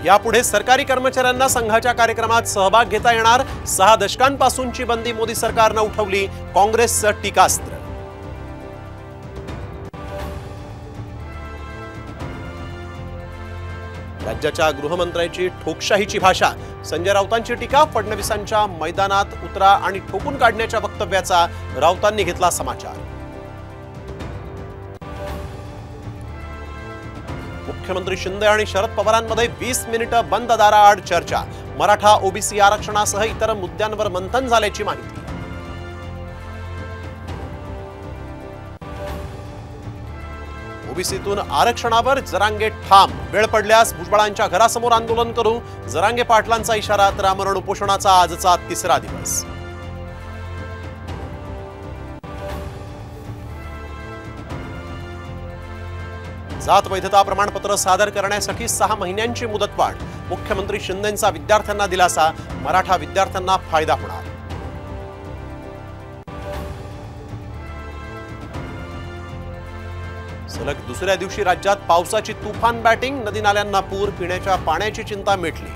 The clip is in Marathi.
यापुढे सरकारी कर्मचाऱ्यांना संघाच्या कार्यक्रमात सहभाग घेता येणार। 6 दशकांपासूनची बंदी मोदी सरकारने उठवली, काँग्रेसचं टीकास्त्र। राज्याच्या गृहमंत्र्यांची ठोकशाहीची भाषा, संजय राऊतांची टीका। फडणवीसांच्या मैदानात उतरा आणि ठोकून काढण्याच्या वक्तव्याचा राऊतांनी घेतला समाचार। मुख्यमंत्री शिंदे आणि शरद पवारांमध्ये 20 मिनिटे बंद दाराआड चर्चा। मराठा ओबीसी आरक्षणासह इतर मुद्द्यांवर मंथन झाल्याची माहिती। ओबीसीतून आरक्षणावर जरांगे ठाम, वेळ पडल्यास भुजबळांच्या घरासमोर आंदोलन करू। जरांगे पाटलांचा इशारा। तर आमरण उपोषणाचा आजचा 3रा दिवस। जात वैधता प्रमाणपत्र सादर करण्यासाठी 6 महिन्यांची मुदतवाढ। मुख्यमंत्री शिंदेंचा विद्यार्थ्यांना दिलासा, मराठा विद्यार्थ्यांना फायदा होणार। सलग दुसऱ्या दिवशी राज्यात पावसाची तुफान बॅटिंग। नदी नाल्यांना पूर, पिण्याच्या पाण्याची चिंता मिटली।